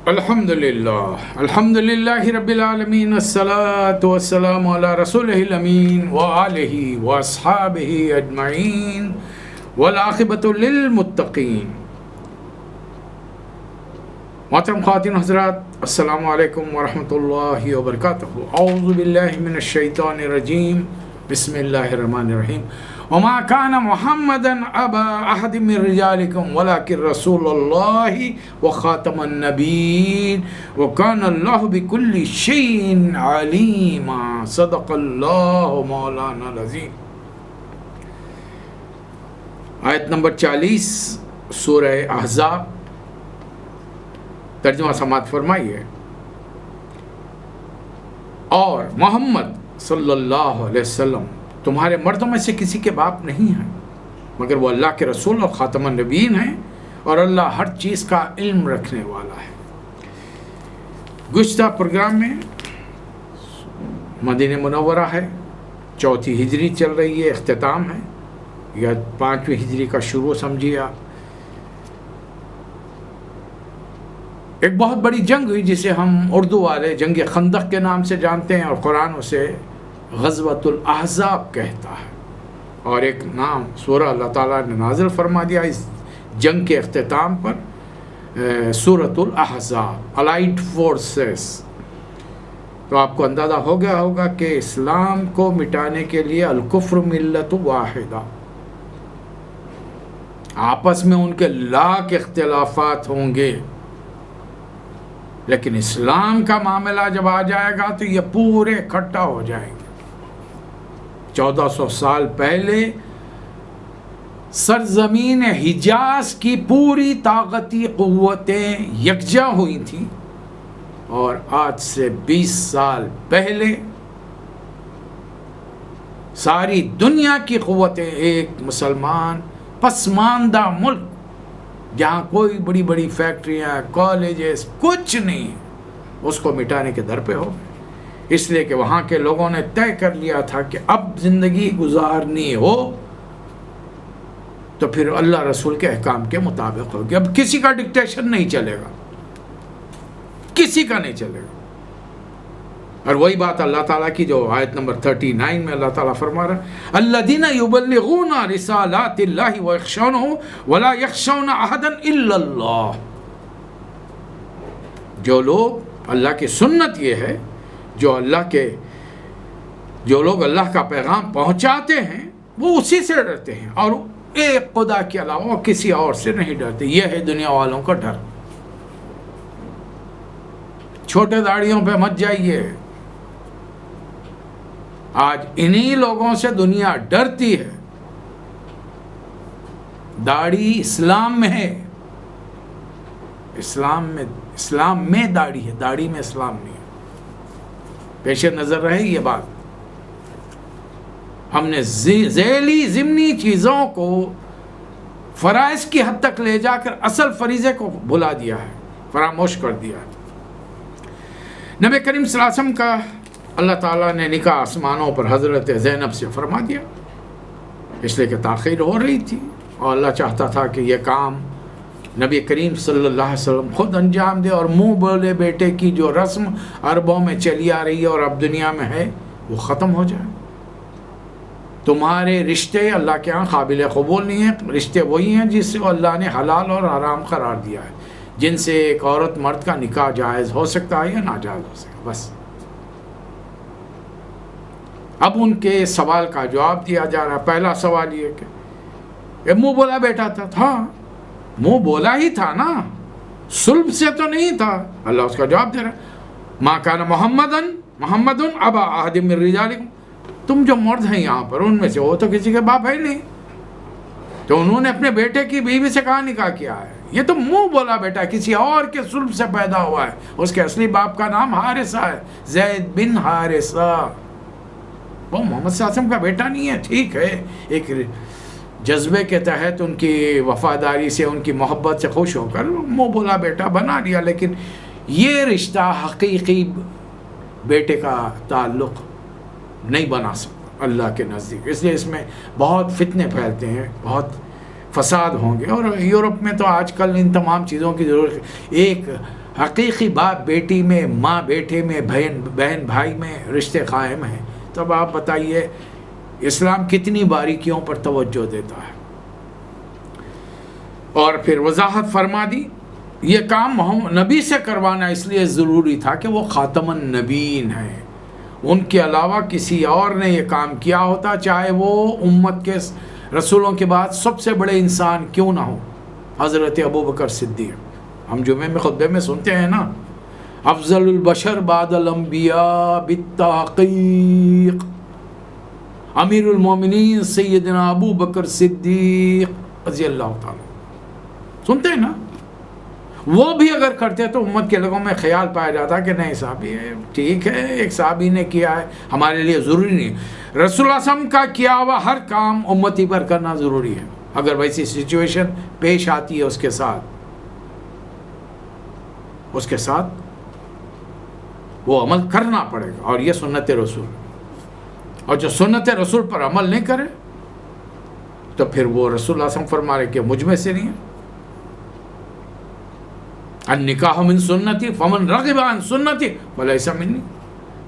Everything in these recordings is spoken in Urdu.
الحمدللہ رب العالمین، الصلاۃ والسلام علی رسولہ الامین وآلہ واصحابہ اجمعین والعاقبۃ للمتقین۔ محترم خواتین حضرات، السلام علیکم ورحمۃ اللہ وبرکاتہ۔ اعوذ باللہ من الشیطان الرجیم، بسم اللہ الرحمن الرحیم۔ وما كان محمدا ابا احد من رجالكم ولكن رسول الله وخاتم النبيين وكان الله بكل شيء عليما۔ صدق الله مولانا العظیم۔ آیت نمبر 40 سورہ احزاب، ترجمہ سماعت فرمائیے۔ اور محمد صلی اللہ علیہ وسلم تمہارے مردوں میں سے کسی کے باپ نہیں ہیں، مگر وہ اللہ کے رسول اور خاتم النبیین ہیں، اور اللہ ہر چیز کا علم رکھنے والا ہے۔ گزشتہ پروگرام میں مدینہ منورہ ہے، 4 ہجری چل رہی ہے، اختتام ہے، یا 5 ہجری کا شروع سمجھیے آپ۔ ایک بہت بڑی جنگ ہوئی جسے ہم اردو والے جنگ خندق کے نام سے جانتے ہیں، اور قرآن اسے غزوۃ الاحزاب کہتا ہے، اور ایک نام سورہ اللہ تعالیٰ نے نازل فرما دیا اس جنگ کے اختتام پر، سورۃ الاحزاب، الائیڈ فورسز۔ تو آپ کو اندازہ ہو گیا ہوگا کہ اسلام کو مٹانے کے لیے الکفر ملت واحدہ، آپس میں ان کے لاکھ اختلافات ہوں گے، لیکن اسلام کا معاملہ جب آ جائے گا تو یہ پورے اکٹھا ہو جائیں گے۔ 1400 سال پہلے سرزمین حجاز کی پوری طاقتی قوتیں یکجا ہوئی تھیں، اور آج سے 20 سال پہلے ساری دنیا کی قوتیں ایک مسلمان پسماندہ ملک جہاں کوئی بڑی بڑی فیکٹریاں، کالجز کچھ نہیں، اس کو مٹانے کے در پہ ہو، اس لیے کہ وہاں کے لوگوں نے طے کر لیا تھا کہ اب زندگی گزارنی ہو تو پھر اللہ رسول کے احکام کے مطابق ہوگی۔ اب کسی کا ڈکٹیشن نہیں چلے گا، کسی کا نہیں چلے گا۔ اور وہی بات اللہ تعالیٰ کی جو آیت نمبر 39 میں اللہ تعالیٰ فرما رہا ہے، الذین یبلغون رسالات اللہ ویخشونہ ولا یخشون احدا الا اللہ۔ جو لوگ، اللہ کی سنت یہ ہے، جو لوگ اللہ کا پیغام پہنچاتے ہیں وہ اسی سے ڈرتے ہیں، اور ایک خدا کے علاوہ کسی اور سے نہیں ڈرتے۔ یہ ہے دنیا والوں کا ڈر۔ چھوٹے داڑھیوں پہ مت جائیے، آج انہی لوگوں سے دنیا ڈرتی ہے۔ داڑھی اسلام میں ہے، اسلام میں داڑھی ہے، داڑھی میں اسلام نہیں ہے۔ پیش نظر رہے یہ بات۔ ہم نے ذیلی ضمنی چیزوں کو فرائض کی حد تک لے جا کر اصل فریضے کو بھلا دیا ہے، فراموش کر دیا ہے۔ نبی کریم صلی اللہ علیہ وسلم کا اللہ تعالیٰ نے نکاح آسمانوں پر حضرت زینب سے فرما دیا، اس لیے کہ تاخیر ہو رہی تھی، اور اللہ چاہتا تھا کہ یہ کام نبی کریم صلی اللہ علیہ وسلم خود انجام دے، اور منہ بولے بیٹے کی جو رسم عربوں میں چلی آ رہی ہے اور اب دنیا میں ہے وہ ختم ہو جائے۔ تمہارے رشتے اللہ کے ہاں قابل قبول نہیں ہیں، رشتے وہی ہیں جس سے اللہ نے حلال اور حرام قرار دیا ہے، جن سے ایک عورت مرد کا نکاح جائز ہو سکتا ہے یا ناجائز ہو سکتا ہے، بس۔ اب ان کے سوال کا جواب دیا جا رہا ہے۔ پہلا سوال یہ کہ یہ منہ بولا بیٹا تھا، ہاں منہ بولا ہی تھا نا، صلب سے تو نہیں تھا۔ اللہ اس کا جواب دے رہا ہے، ما کان محمد ابا احد من رجالکم۔ تم جو مرد ہیں یہاں پر ان میں سے وہ تو کسی کے باپ ہے نہیں، تو انہوں نے اپنے بیٹے کی بیوی سے کہاں نکاح کیا ہے؟ یہ تو منہ بولا بیٹا کسی اور کے صلب سے پیدا ہوا ہے، اس کے اصلی باپ کا نام حارثہ ہے، زید بن حارثہ۔ وہ محمد صلی اللہ علیہ وسلم کا بیٹا نہیں ہے، ٹھیک ہے، ایک جذبے کے تحت ان کی وفاداری سے، ان کی محبت سے خوش ہو کر منہ بولا بیٹا بنا لیا، لیکن یہ رشتہ حقیقی بیٹے کا تعلق نہیں بنا سکتا اللہ کے نزدیک۔ اس لیے اس میں بہت فتنے پھیلتے ہیں، بہت فساد ہوں گے، اور یورپ میں تو آج کل ان تمام چیزوں کی ضرورت ہے۔ ایک حقیقی باپ بیٹی میں، ماں بیٹے میں، بہن بھائی میں رشتے قائم ہیں، تب آپ بتائیے اسلام کتنی باریکیوں پر توجہ دیتا ہے۔ اور پھر وضاحت فرما دی، یہ کام نبی سے کروانا اس لیے ضروری تھا کہ وہ خاتم النبیین ہیں، ان کے علاوہ کسی اور نے یہ کام کیا ہوتا، چاہے وہ امت کے رسولوں کے بعد سب سے بڑے انسان کیوں نہ ہو، حضرت ابوبکر صدیق، ہم جمعے میں خطبے میں سنتے ہیں نا، افضل البشر بعد الانبیاء بالتحقیق، امیر المومنین سیدنا ابو بکر صدیق رضی اللہ تعالیٰ، سنتے ہیں نا؟ وہ بھی اگر کرتے تو امت کے لوگوں میں خیال پایا جاتا کہ نہیں صحابی ہے، ٹھیک ہے ایک صحابی نے کیا ہے، ہمارے لیے ضروری نہیں، رسول اللہ صلی اللہ علیہ وسلم کا کیا ہوا ہر کام امتی پر کرنا ضروری ہے، اگر ویسی سچویشن پیش آتی ہے اس کے ساتھ وہ عمل کرنا پڑے گا، اور یہ سنت رسول، اور جو سنت رسول پر عمل نہیں کرے تو پھر وہ رسول اللہ صلی اللہ علیہ وسلم فرما رہے کہ مجھ میں سے نہیں ہے، النکاح من سنتی فمن رغب عن سنتی فلیس منی،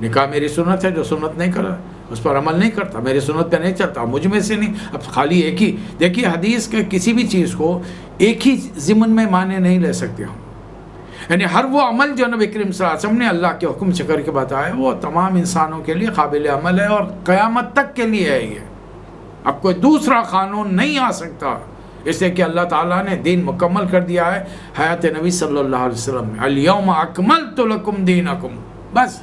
نکاح میری سنت ہے، جو سنت نہیں کر رہا اس پر عمل نہیں کرتا، میری سنت پہ نہیں چلتا، مجھ میں سے نہیں۔ اب خالی ایک ہی دیکھیے، حدیث کے کسی بھی چیز کو ایک ہی ضمن میں معنی نہیں لے سکتے ہم، یعنی ہر وہ عمل جو نبی کریم صلی اللہ علیہ وسلم نے اللہ کے حکم سے کر کے بتایا وہ تمام انسانوں کے لیے قابل عمل ہے اور قیامت تک کے لیے ہے۔ یہ اب کوئی دوسرا قانون نہیں آ سکتا، اس لیے کہ اللہ تعالیٰ نے دین مکمل کر دیا ہے حیات نبی صلی اللہ علیہ وسلم میں، الیوم اکملت لکم دینکم، بس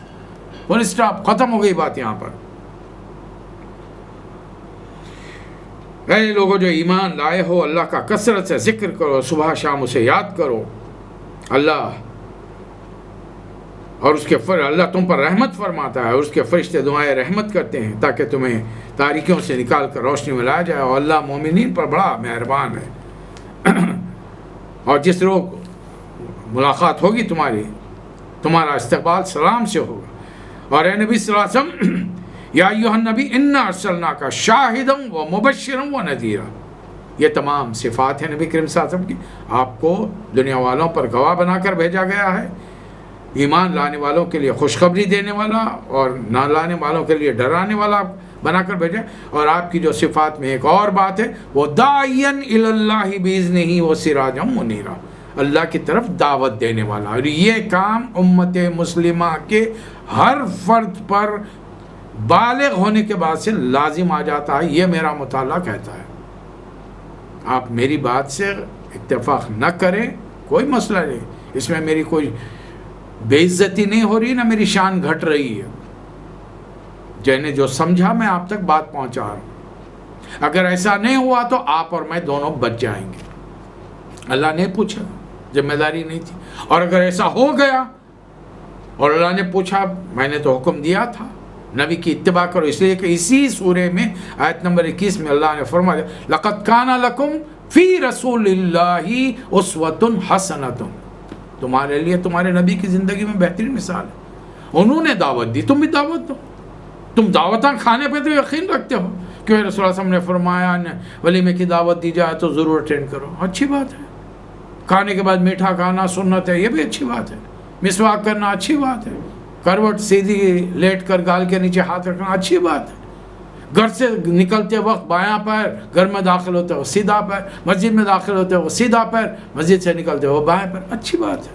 فل اسٹاپ، ختم ہو گئی بات یہاں پر۔ اے لوگوں جو ایمان لائے ہو، اللہ کا کثرت سے ذکر کرو، صبح شام اسے یاد کرو، اللہ اور اس کے اللہ تم پر رحمت فرماتا ہے، اور اس کے فرشتے دعائیں رحمت کرتے ہیں تاکہ تمہیں تاریکیوں سے نکال کر روشنی میں لایا جائے، اور اللہ مومنین پر بڑا مہربان ہے۔ اور جس روز ملاقات ہوگی تمہارا استقبال سلام سے ہوگا، اور اے نبی صلی اللہ علیہ وسلم یا ایھا النبی انا ارسلناک شاہدا و مبشرا و نذیرا، یہ تمام صفات ہیں نبی کریم صلی اللہ علیہ وسلم کی، آپ کو دنیا والوں پر گواہ بنا کر بھیجا گیا ہے، ایمان لانے والوں کے لیے خوشخبری دینے والا اور نہ لانے والوں کے لیے ڈرانے والا بنا کر بھیجا۔ اور آپ کی جو صفات میں ایک اور بات ہے، وہ داعیا الی اللہ باذنہ و سراجا منیرا، اللہ کی طرف دعوت دینے والا، اور یہ کام امت مسلمہ کے ہر فرد پر بالغ ہونے کے بعد سے لازم آ جاتا ہے، یہ میرا مطالعہ کہتا ہے۔ آپ میری بات سے اتفاق نہ کریں، کوئی مسئلہ نہیں، اس میں میری کوئی بے عزتی نہیں ہو رہی، نہ میری شان گھٹ رہی ہے، جنہیں جو سمجھا میں آپ تک بات پہنچا رہا ہوں۔ اگر ایسا نہیں ہوا تو آپ اور میں دونوں بچ جائیں گے، اللہ نے پوچھا، ذمہ داری نہیں تھی، اور اگر ایسا ہو گیا اور اللہ نے پوچھا، میں نے تو حکم دیا تھا نبی کی اتباع کرو، اس لیے کہ اسی سورے میں آیت نمبر 21 میں اللہ نے فرمایا لقد کان لکم فی رسول اللہ اسوۃ حسنۃ، تمہارے لیے تمہارے نبی کی زندگی میں بہترین مثال ہے، انہوں نے دعوت دی، تم بھی دعوت دو، تم دعوتاں کھانے پہ تو یقین رکھتے ہو کہ رسول اللہ صلی اللہ علیہ وسلم نے فرمایا ولیمے کی دعوت دی جائے تو ضرور اٹینڈ کرو، اچھی بات ہے، کھانے کے بعد میٹھا کھانا سنت ہے، یہ بھی اچھی بات ہے، مسواک کرنا اچھی بات ہے، کروٹ سیدھی لیٹ کر گال کے نیچے ہاتھ رکھنا اچھی بات ہے، گھر سے نکلتے وقت بایاں پیر، گھر میں داخل ہوتے ہو سیدھا پیر، مسجد میں داخل ہوتے ہو سیدھا پیر، مسجد سے نکلتے ہو بایاں پیر، اچھی بات ہے۔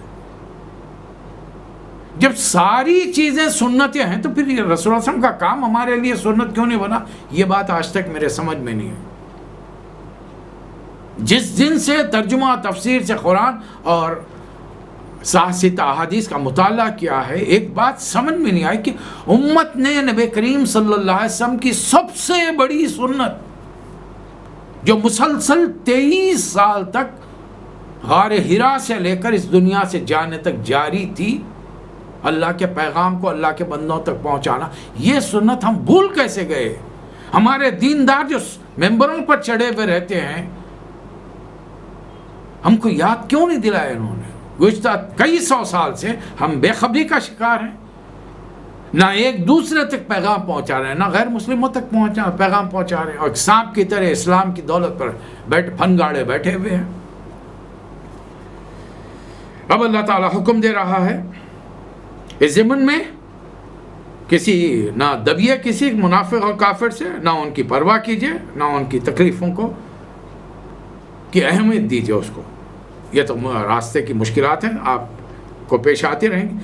جب ساری چیزیں سنتیں ہیں تو پھر یہ رسول اللہ صلی اللہ علیہ وسلم کا کام ہمارے لیے سنت کیوں نہیں بنا؟ یہ بات آج تک میرے سمجھ میں نہیں ہے۔ جس دن سے ترجمہ تفسیر سے قرآن اور صحیح احادیث کا مطالعہ کیا ہے، ایک بات سمجھ میں نہیں آئی کہ امت نے نبی کریم صلی اللہ علیہ وسلم کی سب سے بڑی سنت جو مسلسل 23 سال تک غار حرا سے لے کر اس دنیا سے جانے تک جاری تھی، اللہ کے پیغام کو اللہ کے بندوں تک پہنچانا، یہ سنت ہم بھول کیسے گئے؟ ہمارے دیندار جو ممبروں پر چڑھے ہوئے رہتے ہیں، ہم کو یاد کیوں نہیں دلایا انہوں نے؟ گزشتہ کئی سو سال سے ہم بے خبری کا شکار ہیں، نہ ایک دوسرے تک پیغام پہنچا رہے ہیں، نہ غیر مسلموں تک پیغام پہنچا رہے ہیں، اور سانپ کی طرح اسلام کی دولت پر پھن گاڑے بیٹھے ہوئے ہیں۔ اب اللہ تعالیٰ حکم دے رہا ہے اس ضمن میں کسی نہ دبیے کسی منافق اور کافر سے، نہ ان کی پرواہ کیجیے، نہ ان کی تکلیفوں کو کی اہمیت دیجیے اس کو. یہ تو راستے کی مشکلات ہیں، آپ کو پیش آتی رہیں گی.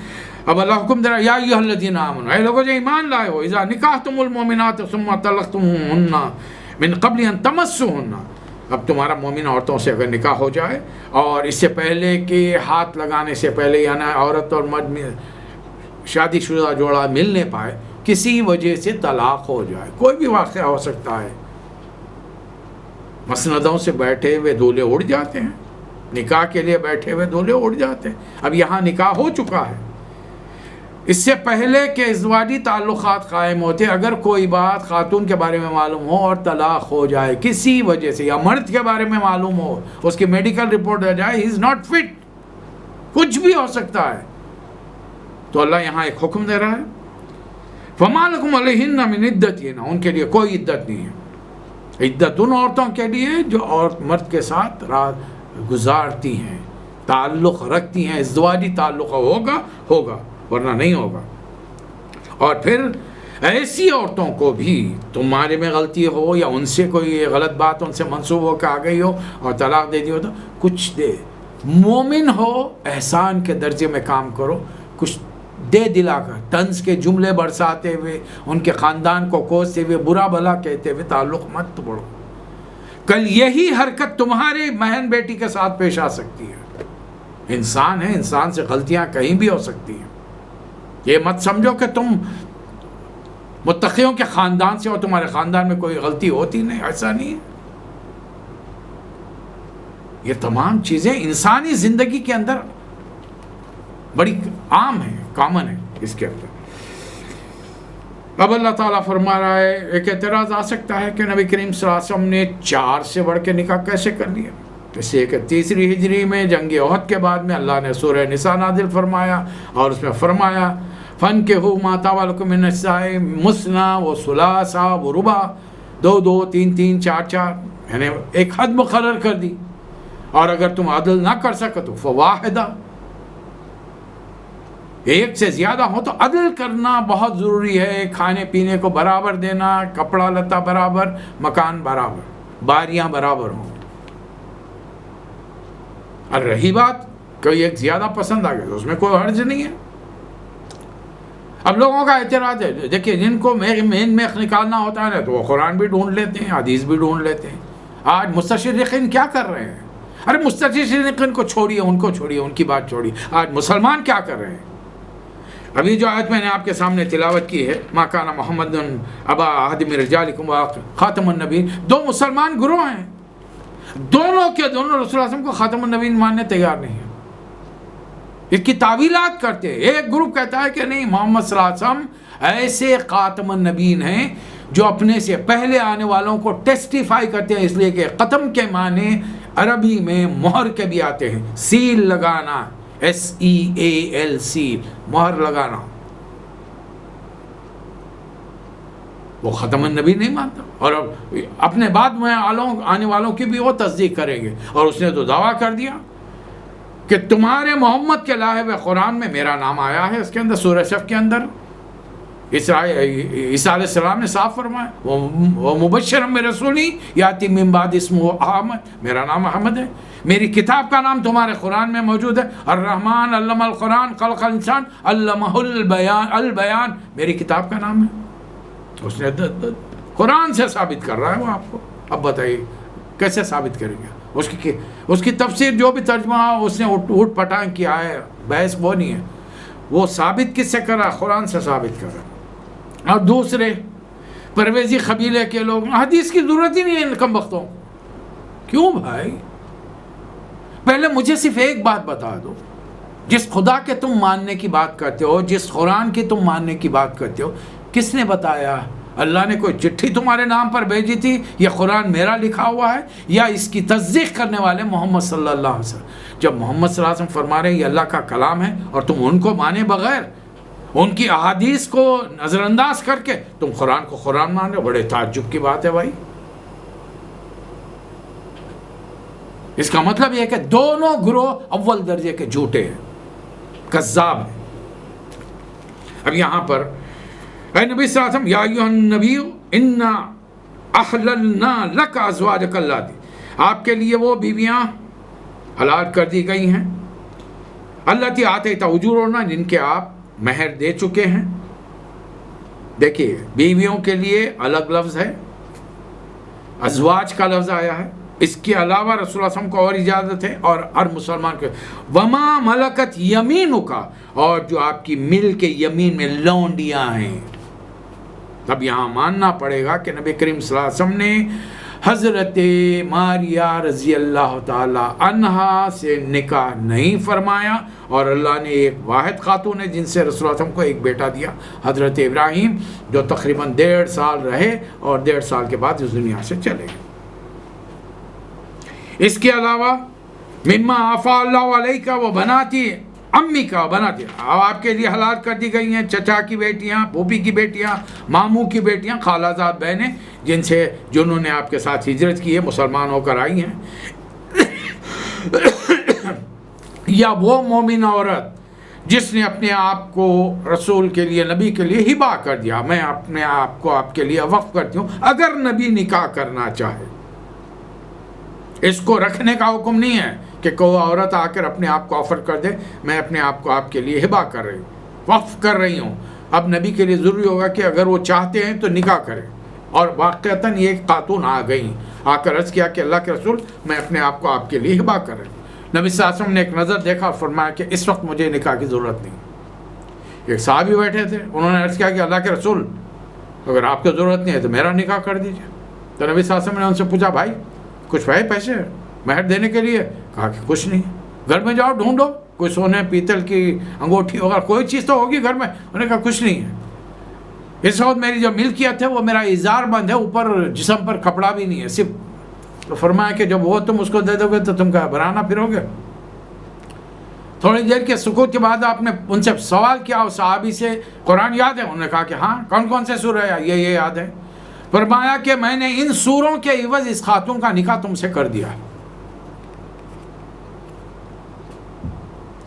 اب اللہ حکم دے رہا ہے یا ایھا الذین آمنوا، اے لوگوں جو ایمان لائے ہو، اذا نکحتم المؤمنات ثم طلقتموهن من قبل ان تمسوهن، اب تمہارا مومن عورتوں سے اگر نکاح ہو جائے اور اس سے پہلے کہ ہاتھ لگانے سے پہلے، یعنی عورت اور مرد میں شادی شدہ جوڑا مل نہیں پائے، کسی وجہ سے طلاق ہو جائے، کوئی بھی واقعہ ہو سکتا ہے. مسندوں سے بیٹھے ہوئے دولے اڑ جاتے ہیں، نکاح کے لیے بیٹھے ہوئے دولے اڑ جاتے ہیں. اب یہاں نکاح ہو چکا ہے، اس سے پہلے کہ ازدواجی تعلقات قائم ہوتے، اگر کوئی بات خاتون کے بارے میں معلوم ہو اور طلاق ہو جائے کسی وجہ سے، یا مرد کے بارے میں معلوم ہو، اس کی میڈیکل رپورٹ آ جائے ہی از ناٹ فٹ، کچھ بھی ہو سکتا ہے، تو اللہ یہاں ایک حکم دے رہا ہے فَمَا لَكُمْ عَلَيْهِنَّ مِنْ عِدَّتِهِنَّ، ان کے لیے کوئی عدت نہیں ہے. عدت ان عورتوں کے لیے جو عورت مرد کے ساتھ رات گزارتی ہیں، تعلق رکھتی ہیں، ازدواجی تعلق ہوگا ورنہ نہیں ہوگا. اور پھر ایسی عورتوں کو بھی تمہارے میں غلطی ہو یا ان سے کوئی غلط بات ان سے منسوب ہو کے آ گئی ہو اور طلاق دے دی ہو، تو کچھ دے، مومن ہو احسان کے درجے میں کام کرو، کچھ دے دلا کر طنز کے جملے برساتے ہوئے ان کے خاندان کو کوستے ہوئے برا بھلا کہتے ہوئے تعلق مت توڑو. کل یہی حرکت تمہاری بہن بیٹی کے ساتھ پیش آ سکتی ہے. انسان ہے، انسان سے غلطیاں کہیں بھی ہو سکتی ہیں. یہ مت سمجھو کہ تم متقیوں کے خاندان سے ہو، تمہارے خاندان میں کوئی غلطی ہوتی نہیں، ایسا نہیں ہے. یہ تمام چیزیں انسانی زندگی کے اندر بڑی عام ہے، کامن ہے اس کے اندر. اب اللہ تعالیٰ فرما رہا ہے، ایک اعتراض آ سکتا ہے کہ نبی کریم صلی اللہ علیہ وسلم نے 4 سے بڑھ کے نکاح کیسے کر لیا؟ اس لیے کہ 3 ہجری میں جنگ احد کے بعد میں اللہ نے سورہ نساء نازل فرمایا اور اس میں فرمایا فَانكِحُوا مَا طَابَ لَكُم مِّنَ النِّسَاءِ مُثْنًى وَثُلَاثَ وَرُبَاع، 2 3 3 4 4، یعنی ایک حد مقرر کر دی. اور اگر تم عدل نہ کر سکو تو فواحدہ، ایک سے زیادہ ہو تو عدل کرنا بہت ضروری ہے. کھانے پینے کو برابر دینا، کپڑا لتا برابر، مکان برابر، باریاں برابر ہوں. اور رہی بات کوئی ایک زیادہ پسند آ گیا تو اس میں کوئی حرج نہیں ہے. اب لوگوں کا اعتراض ہے، دیکھیے جن کو مین میخ نکالنا ہوتا ہے نا تو وہ قرآن بھی ڈھونڈ لیتے ہیں، حدیث بھی ڈھونڈ لیتے ہیں. آج مستشرقین کیا کر رہے ہیں؟ ارے مستشرقین کو چھوڑیے، ان کو چھوڑیے، ان کی بات چھوڑیے. آج مسلمان کیا کر رہے ہیں؟ ابھی جو آیت میں نے آپ کے سامنے تلاوت کی ہے، ما کان محمد ابا احد من رجالکم خاتم النبیین، 2 مسلمان گروہ ہیں، دونوں کے دونوں رسول اللہ صلی اللہ علیہ وسلم کو خاتم النبیین ماننے تیار نہیں ہیں. اس کی تعویلات کرتے ہیں. ایک گروپ کہتا ہے کہ نہیں، محمد صلی اللہ علیہ وسلم ایسے خاتم النبیین ہیں جو اپنے سے پہلے آنے والوں کو ٹیسٹیفائی کرتے ہیں، اس لیے کہ ختم کے معنی عربی میں مہر کے بھی آتے ہیں، سیل لگانا، SEAL سیل، مہر لگانا. وہ ختم النبی نہیں مانتا، اور اپنے بعد میں آنے والوں کی بھی وہ تصدیق کریں گے. اور اس نے تو دعویٰ کر دیا کہ تمہارے محمد کے لائے ہوئے قرآن میں میرا نام آیا ہے. اس کے اندر سورہ صف کے اندر عیسیٰ علیہ السلام نے صاف فرمایا وہ مبشرم برسولی یاتی من بعد اسمہ احمد، میرا نام احمد ہے. میری کتاب کا نام تمہارے قرآن میں موجود ہے، الرحمن علم القرآن خلق الانسان علمہ البیان، میری کتاب کا نام ہے. اس نے قرآن سے ثابت کر رہا ہے وہ آپ کو. اب بتائیے کیسے ثابت کریں گے؟ اس کی تفسیر جو بھی ترجمہ اس نے اٹھ پٹانگ کیا ہے، بحث وہ نہیں ہے. وہ ثابت کس سے کر رہا ہے؟ قرآن سے ثابت کر رہا ہے. اور دوسرے پرویزی قبیلے کے لوگ، حدیث کی ضرورت ہی نہیں ہے ان کم وقتوں. کیوں بھائی؟ پہلے مجھے صرف ایک بات بتا دو، جس خدا کے تم ماننے کی بات کرتے ہو، جس قرآن کی تم ماننے کی بات کرتے ہو، کس نے بتایا؟ اللہ نے کوئی چٹھی تمہارے نام پر بھیجی تھی؟ یہ قرآن میرا لکھا ہوا ہے؟ یا اس کی تصدیق کرنے والے محمد صلی اللہ علیہ وسلم؟ جب محمد صلی اللہ علیہ وسلم فرما رہے ہیں یہ اللہ کا کلام ہے اور تم ان کو مانے بغیر، ان کی احادیث کو نظر انداز کر کے تم قرآن کو قرآن مان رہے ہو، بڑے تعجب کی بات ہے بھائی. اس کا مطلب یہ ہے کہ دونوں گروہ اول درجے کے جھوٹے ہیں، کذاب ہیں۔ اب یہاں پر اے نبی صلی اللہ علیہ وسلم، یا ایھا النبی انا احللنا لک ازواجک اللاتی، آپ کے لیے وہ بیویاں حلال کر دی گئی ہیں، اللاتی آتیت اجورہن، جن کے آپ مہر دے چکے ہیں۔ دیکھیے بیویوں کے لیے الگ لفظ ہے، ازواج کا لفظ آیا ہے، اس کے علاوہ رسول اللہ صلی اللہ علیہ وسلم کو اور اجازت ہے، اور ہر مسلمان کو وما ملکت یمینک، اور جو آپ کی ملک یمین میں لونڈیاں ہیں۔ اب یہاں ماننا پڑے گا کہ نبی کریم صلی اللہ علیہ وسلم نے حضرت ماریہ رضی اللہ تعالی عنہا سے نکاح نہیں فرمایا، اور اللہ نے ایک واحد خاتون ہے جن سے رسول اللہ صلی اللہ علیہ وسلم کو ایک بیٹا دیا، حضرت ابراہیم، جو تقریباً 1.5 سال رہے اور 1.5 سال کے بعد اس دنیا سے چلے گئے۔ اس کے علاوہ مما عفا اللہ علیہ و بناتی امی کا بناتی، آپ کے لیے حلال کر دی گئی ہیں چچا کی بیٹیاں، پھوپھی کی بیٹیاں، ماموں کی بیٹیاں، خالہ زاد بہنیں، جنہوں نے آپ کے ساتھ ہجرت کی ہے، مسلمان ہو کر آئی ہیں، یا وہ مومن عورت جس نے اپنے آپ کو رسول کے لیے، نبی کے لیے ہبا کر دیا، میں اپنے آپ کو آپ کے لیے وقف کرتی ہوں، اگر نبی نکاح کرنا چاہے۔ اس کو رکھنے کا حکم نہیں ہے کہ کوئی عورت آ کر اپنے آپ کو آفر کر دے، میں اپنے آپ کو آپ کے لیے ہبا کر رہی ہوں، وقف کر رہی ہوں۔ اب نبی کے لیے ضروری ہوگا کہ اگر وہ چاہتے ہیں تو نکاح کریں، اور واقعتاً یہ خاتون آ گئیں، آ کر عرض کیا کہ اللہ کے رسول، میں اپنے آپ کو آپ کے لیے ہبا کر رہی ہوں۔ نبی صلی اللہ علیہ وسلم نے ایک نظر دیکھا اور فرمایا کہ اس وقت مجھے نکاح کی ضرورت نہیں۔ ایک صحابی بیٹھے تھے، انہوں نے عرض کیا کہ اللہ کے رسول، اگر آپ کو ضرورت نہیں ہے تو میرا نکاح کر دیجیے۔ تو نبی صلی اللہ علیہ وسلم نے ان سے پوچھا، بھائی کچھ ہے پیسے مہر دینے کے لیے؟ کہا کہ کچھ نہیں۔ گھر میں جاؤ ڈھونڈو، کوئی سونے پیتل کی انگوٹھی وغیرہ کوئی چیز تو ہوگی گھر میں۔ انہوں نے کہا کچھ نہیں ہے، اس وقت میری جو ملکیت ہے وہ میرا اظہار بند ہے، اوپر جسم پر کپڑا بھی نہیں ہے صرف۔ تو فرمایا کہ جب وہ تم اس کو دے دو گے تو تم کا بنانا پھرو گے۔ تھوڑی دیر کے سکوت کے بعد آپ نے ان سے سوال کیا، اور صحابی سے قرآن یاد ہے؟ انہوں نے کہا کہ ہاں۔ کون کون سے سورہ ہے؟ یہ یاد ہے۔ فرمایا کہ میں نے ان سوروں کے عوض اس خاتون کا نکاح تم سے کر دیا۔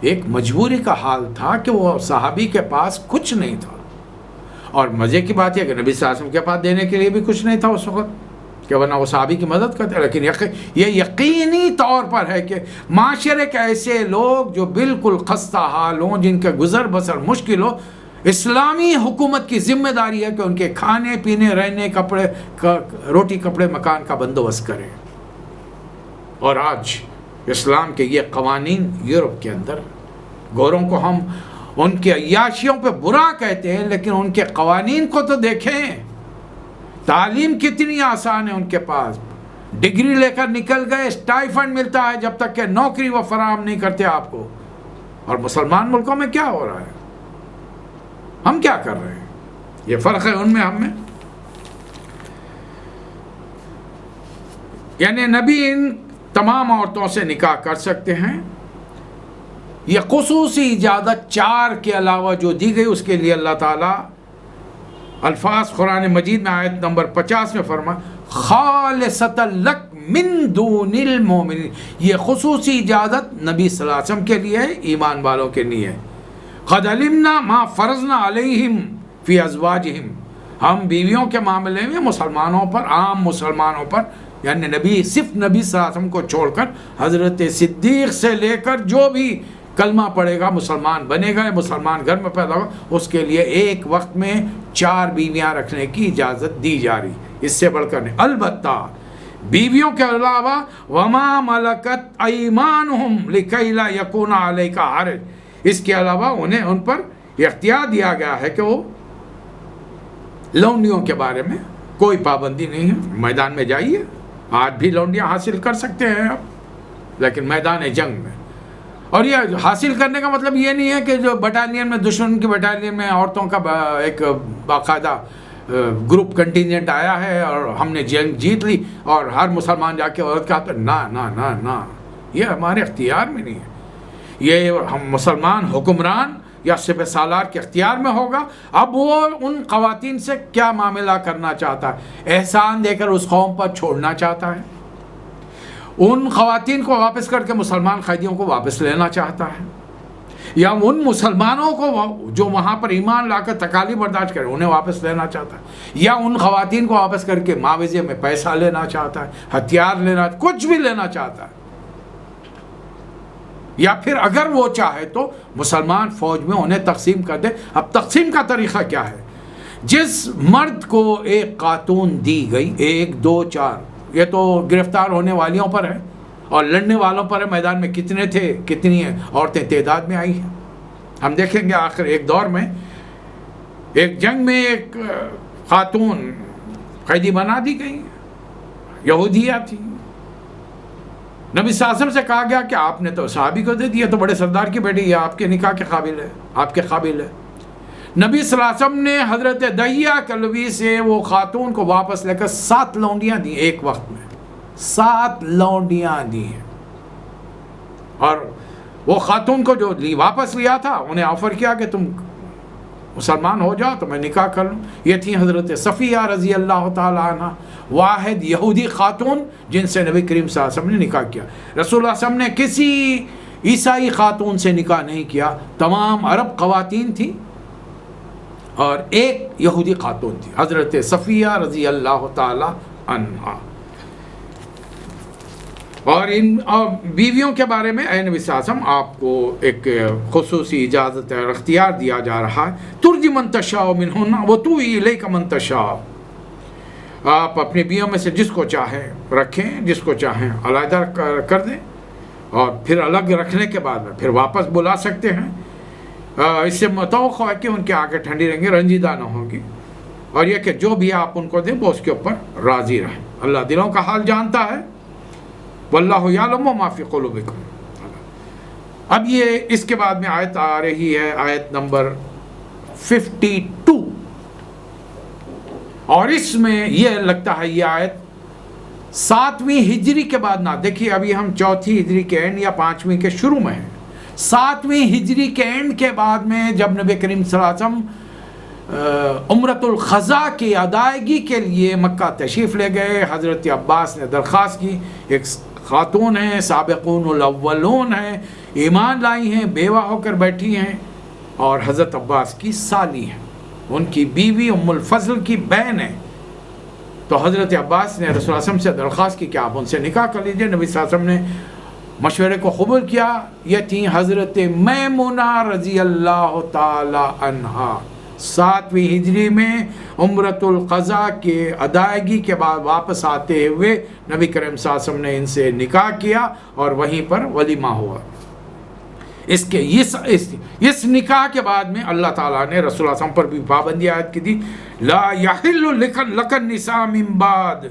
ایک مجبوری کا حال تھا کہ وہ صحابی کے پاس کچھ نہیں تھا، اور مزے کی بات ہے کہ نبی صلی اللہ علیہ وسلم کے پاس دینے کے لیے بھی کچھ نہیں تھا اس وقت، کہ ورنہ وہ صحابی کی مدد کرتے۔ لیکن یہ یقینی طور پر ہے کہ معاشرے کے ایسے لوگ جو بالکل خستہ حال ہوں، جن کے گزر بسر مشکل ہو، اسلامی حکومت کی ذمہ داری ہے کہ ان کے کھانے پینے، رہنے، کپڑے، روٹی کپڑے، مکان کا بندوبست کرے۔ اور آج اسلام کے یہ قوانین یورپ کے اندر، گوروں کو ہم ان کے عیاشیوں پہ برا کہتے ہیں، لیکن ان کے قوانین کو تو دیکھیں، تعلیم کتنی آسان ہے ان کے پاس، ڈگری لے کر نکل گئے، اسٹائفنڈ ملتا ہے جب تک کہ نوکری وہ فراہم نہیں کرتے آپ کو۔ اور مسلمان ملکوں میں کیا ہو رہا ہے؟ ہم کیا کر رہے ہیں؟ یہ فرق ہے ان میں ہم میں۔ یعنی نبی ان تمام عورتوں سے نکاح کر سکتے ہیں۔ یہ خصوصی اجازت 4 کے علاوہ جو دی گئی، اس کے لیے اللہ تعالیٰ الفاظ قرآن مجید میں آیت نمبر 50 میں فرما خالصۃ لک من دون المؤمنین، یہ خصوصی اجازت نبی صلی اللہ علیہ وسلم کے لیے ہے، ایمان والوں کے لیے۔ قد علمنا ما فرضنا علیہم فی ازواجہم، ہم بیویوں کے معاملے میں مسلمانوں پر، عام مسلمانوں پر، یعنی نبی، صرف نبی صلی اللہ علیہ وسلم کو چھوڑ کر حضرت صدیق سے لے کر جو بھی کلمہ پڑھے گا، مسلمان بنے گا، مسلمان گھر میں پیدا ہوگا، اس کے لیے ایک وقت میں 4 بیویاں رکھنے کی اجازت دی جا رہی، اس سے بڑھ کر نہیں۔ البتہ بیویوں کے علاوہ وما ملکت ایمانہم لکی لا یکون علیک حرج، اس کے علاوہ انہیں ان پر اختیار دیا گیا ہے کہ وہ لونڈیوں کے بارے میں کوئی پابندی نہیں ہے۔ میدان میں جائیے، آج بھی لونڈیاں حاصل کر سکتے ہیں آپ، لیکن میدان جنگ میں۔ اور یہ حاصل کرنے کا مطلب یہ نہیں ہے کہ جو بٹالین میں، دشمن کی بٹالین میں عورتوں کا ایک باقاعدہ گروپ کنٹینجنٹ آیا ہے اور ہم نے جنگ جیت لی اور ہر مسلمان جا کے عورت کا تو نہ، یہ ہمارے اختیار میں نہیں ہے۔ یہ ہم مسلمان حکمران یا سپہ سالار کے اختیار میں ہوگا۔ اب وہ ان خواتین سے کیا معاملہ کرنا چاہتا ہے، احسان دے کر اس قوم پر چھوڑنا چاہتا ہے، ان خواتین کو واپس کر کے مسلمان قیدیوں کو واپس لینا چاہتا ہے، یا ان مسلمانوں کو جو وہاں پر ایمان لا کر تکالیف برداشت کرے انہیں واپس لینا چاہتا ہے، یا ان خواتین کو واپس کر کے معاوضے میں پیسہ لینا چاہتا ہے، ہتھیار لینا، کچھ بھی لینا چاہتا ہے، یا پھر اگر وہ چاہے تو مسلمان فوج میں انہیں تقسیم کر دے۔ اب تقسیم کا طریقہ کیا ہے؟ جس مرد کو ایک خاتون دی گئی، 1 2 4، یہ تو گرفتار ہونے والیوں پر ہے اور لڑنے والوں پر ہے، میدان میں کتنے تھے، کتنی عورتیں تعداد میں آئی ہیں، ہم دیکھیں گے۔ آخر ایک دور میں ایک جنگ میں ایک خاتون قیدی بنا دی گئی، یہودیہ تھی۔ نبی صلی اللہ علیہ وسلم سے کہا گیا کہ آپ نے تو صحابی کو دے دیا، تو بڑے سردار کی بیٹی، یہ آپ کے نکاح کے قابل ہے، آپ کے قابل ہے۔ نبی صلی اللہ علیہ وسلم نے حضرت دحیہ کلبی سے وہ خاتون کو واپس لے کر 7 لونڈیاں دی، ایک وقت میں 7 لونڈیاں دی ہیں، اور وہ خاتون کو جو واپس لیا تھا انہیں آفر کیا کہ تم مسلمان ہو جاؤ تو میں نکاح کر لوں۔ یہ تھی حضرت صفیہ رضی اللہ تعالی عنہ، واحد یہودی خاتون جن سے نبی کریم صلی اللہ علیہ وسلم نے نکاح کیا۔ رسول اللہ صلی اللہ علیہ وسلم نے کسی عیسائی خاتون سے نکاح نہیں کیا، تمام عرب خواتین تھی اور ایک یہودی خاتون تھی، حضرت صفیہ رضی اللہ تعالی عنہ۔ اور ان بیویوں کے بارے میں اے نبی صلی اللہ علیہ وسلم آپ کو ایک خصوصی اجازت اور اختیار دیا جا رہا ہے، ترجی من تشاء منہن وتؤوی الیک من تشاء، آپ اپنی بیویوں میں سے جس کو چاہیں رکھیں، جس کو چاہیں علیحدہ کر دیں، اور پھر الگ رکھنے کے بعد میں پھر واپس بلا سکتے ہیں۔ اس سے متوقع ہے کہ ان کے آگے ٹھنڈی رہیں گی، رنجیدہ نہ ہوں گی، اور یہ کہ جو بھی آپ ان کو دیں وہ اس کے اوپر راضی رہیں۔ اللہ دلوں کا حال جانتا ہے، واللہ یعلم ما فی قلوبکم۔ اب یہ اس کے بعد میں آیت آ رہی ہے، آیت نمبر 52، اور اس میں یہ لگتا ہے یہ آیت 7ویں ہجری کے بعد نہ، دیکھیے ابھی ہم 4تھی ہجری کے اینڈ یا 5ویں کے شروع میں ہیں، 7ویں ہجری کے اینڈ کے بعد میں جب نبی کریم صلی اللہ علیہ وسلم عمرۃ القضاء کی ادائیگی کے لیے مکہ تشریف لے گئے، حضرت عباس نے درخواست کی، ایک خاتون ہیں، سابقون الاولون ہیں، ایمان لائی ہیں، بیوہ ہو کر بیٹھی ہیں، اور حضرت عباس کی سالی ہیں، ان کی بیوی ام الفضل کی بہن ہے۔ تو حضرت عباس نے رسول اللہ صلی اللہ علیہ وسلم سے درخواست کی کہ آپ ان سے نکاح کر لیجئے۔ نبی صلی اللہ علیہ وسلم نے مشورے کو قبول کیا۔ یہ تھیں حضرت میمونہ رضی اللہ تعالی عنہا، 7ویں ہجری میں عمرۃ القضاء کے ادائیگی کے بعد واپس آتے ہوئے نبی کریم صلی اللہ علیہ وسلم نے ان سے نکاح کیا اور وہیں پر ولیمہ ہوا۔ اس نکاح کے بعد میں اللہ تعالیٰ نے رسول اللہ صلی اللہ علیہ وسلم پر بھی پابندی عائد کی تھی، لا یحل لک النساء من بعد،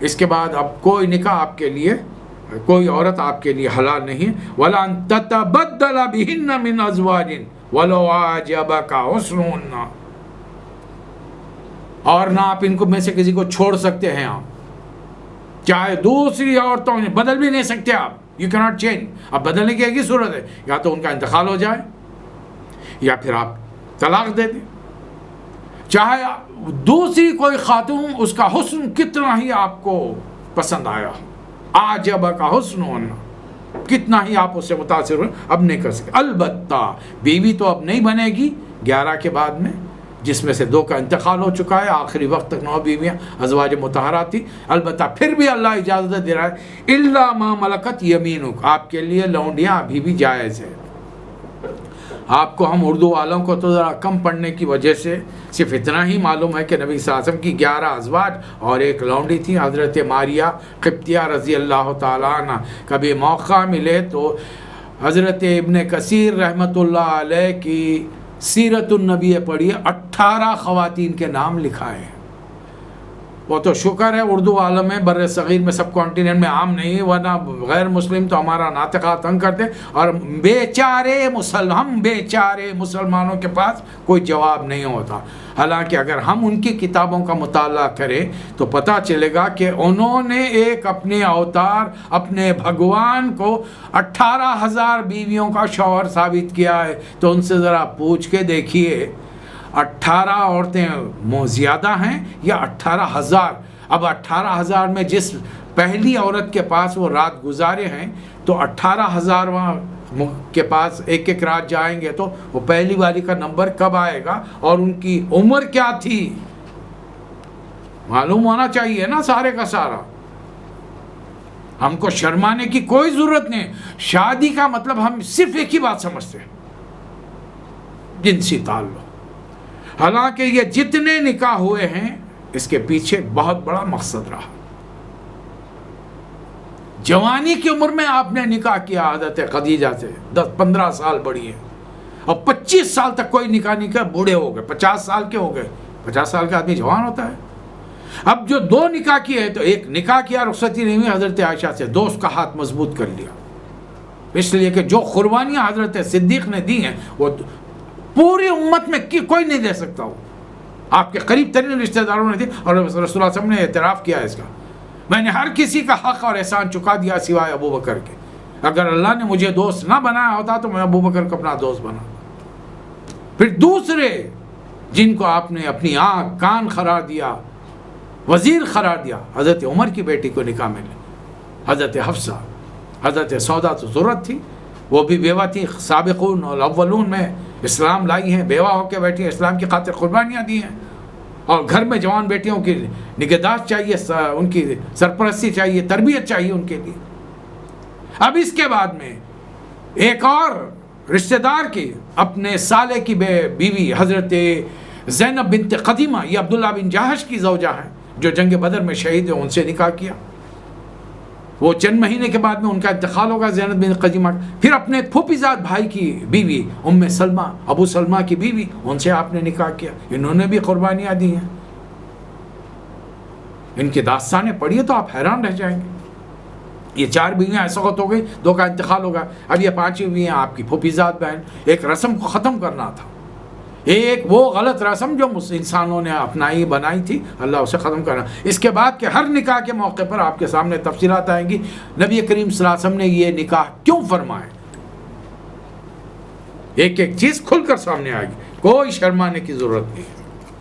اس کے بعد اب کوئی نکاح آپ کے لیے، کوئی عورت آپ کے لیے حلال نہیں، ولا ان تتبدل بہن من ازواج ولو اعجبک حسنہن، اور نہ آپ ان کو میں سے کسی کو چھوڑ سکتے ہیں، آپ چاہے دوسری عورتوں میں بدل بھی نہیں سکتے، آپ یو کیناٹ چینج۔ اب بدلنے کی ایک ہی صورت ہے، یا تو ان کا انتقال ہو جائے یا پھر آپ طلاق دے دیں، چاہے دوسری کوئی خاتون اس کا حسن کتنا ہی آپ کو پسند آیا، اعجبک حسنہن، کتنا ہی آپ اس سے متاثر ہوئے، اب نہیں کر سکتے۔ البتہ بیوی تو اب نہیں بنے گی 11 کے بعد میں، جس میں سے 2 کا انتقال ہو چکا ہے، آخری وقت تک 9 بیویاں ازواج مطہرات تھی۔ البتہ پھر بھی اللہ اجازت دے رہا ہے، الا ما ملکت یمینک، آپ کے لیے لونڈیاں ابھی بھی جائز ہے۔ آپ کو ہم اردو والوں کو تو ذرا کم پڑھنے کی وجہ سے صرف اتنا ہی معلوم ہے کہ نبی صلی اللہ علیہ وسلم کی 11 ازواج اور ایک لونڈی تھی، حضرت ماریہ قبطیہ رضی اللہ تعالیٰ عنہ۔ کبھی موقع ملے تو حضرت ابن کثیر رحمۃ اللہ علیہ کی سیرت النبی پڑھیے، 18 خواتین کے نام لکھائے ہیں۔ وہ تو شکر ہے اردو عالم میں، بر صغیر میں، سب کانٹیننٹ میں عام نہیں، ورنہ غیر مسلم تو ہمارا ناطقہ تنگ کرتے، اور ہم بیچارے مسلمانوں کے پاس کوئی جواب نہیں ہوتا۔ حالانکہ اگر ہم ان کی کتابوں کا مطالعہ کریں تو پتہ چلے گا کہ انہوں نے ایک اپنے اوتار، اپنے بھگوان کو 18,000 بیویوں کا شوہر ثابت کیا ہے۔ تو ان سے ذرا پوچھ کے دیکھیے 18 عورتیں زیادہ ہیں یا 18,000؟ اب 18,000 میں جس پہلی عورت کے پاس وہ رات گزارے ہیں تو 18,000 وہاں کے پاس ایک ایک رات جائیں گے تو وہ پہلی والی کا نمبر کب آئے گا اور ان کی عمر کیا تھی معلوم ہونا چاہیے نا سارے کا سارا. ہم کو شرمانے کی کوئی ضرورت نہیں. شادی کا مطلب ہم صرف ایک ہی بات سمجھتے ہیں, جنسی تعلق. حالانکہ یہ جتنے نکاح ہوئے ہیں اس کے پیچھے بہت بڑا مقصد رہا. جوانی کی عمر میں آپ نے نکاح کیا حضرت خدیجہ سے, 10-15 سال بڑی ہے, اور 25 سال تک کوئی نکاح نہیں کیا, بوڑھے ہو گئے, 50 سال کے ہو گئے. 50 سال کا آدمی جوان ہوتا ہے. اب جو 2 نکاح کیے ہیں تو ایک نکاح کیا رخصتی نہیں ہوئی حضرت عائشہ سے, دوست کا ہاتھ مضبوط کر لیا, اس لیے کہ جو قربانیاں حضرت صدیق نے دی ہیں وہ پوری امت میں کوئی نہیں دے سکتا. وہ آپ کے قریب ترین رشتہ داروں نے دی, اور رسول اللہ صلی اللہ علیہ وسلم نے اعتراف کیا اس کا, میں نے ہر کسی کا حق اور احسان چکا دیا سوائے ابو بکر کے. اگر اللہ نے مجھے دوست نہ بنایا ہوتا تو میں ابو بکر کو اپنا دوست بنا. پھر دوسرے جن کو آپ نے اپنی آنکھ کان قرار دیا, وزیر قرار دیا, حضرت عمر کی بیٹی کو نکاح میں لے, حضرت حفصہ. حضرت سودا تو ضرورت تھی, وہ بھی بیوہ تھی, سابقون اور اولون میں اسلام لائی ہیں, بیوہ ہو کے بیٹھی ہیں, اسلام کی خاطر قربانیاں دی ہیں, اور گھر میں جوان بیٹیوں کی نگہداشت چاہیے, ان کی سرپرستی چاہیے, تربیت چاہیے ان کے لیے. اب اس کے بعد میں ایک اور رشتہ دار کی اپنے سالے کی بیوی حضرت زینب بنت قدیمہ, یہ عبداللہ بن جہش کی زوجہ ہیں جو جنگ بدر میں شہید ہیں, ان سے نکاح کیا. وہ چند مہینے کے بعد میں ان کا انتقال ہوگا زینب بن قدیمہ. پھر اپنے پھوپھیزاد بھائی کی بیوی ام سلمہ, ابو سلمہ کی بیوی, ان سے آپ نے نکاح کیا. انہوں نے بھی قربانیاں دی ہیں. ان کی داستانیں پڑھیے تو آپ حیران رہ جائیں گے. یہ 4 بیویاں ایسا وقت ہو گئی, 2 کا انتقال ہوگا, اب یہ 5 بیویاں آپ کی پھوپھیزاد بہن. ایک رسم کو ختم کرنا تھا, ایک وہ غلط رسم جو انسانوں نے اپنائی بنائی تھی, اللہ اسے ختم کرنا. اس کے بعد کہ ہر نکاح کے موقع پر آپ کے سامنے تفصیلات آئیں گی, نبی کریم صلی اللہ علیہ وسلم نے یہ نکاح کیوں فرمائے, ایک ایک چیز کھل کر سامنے آئے گی, کوئی شرمانے کی ضرورت نہیں.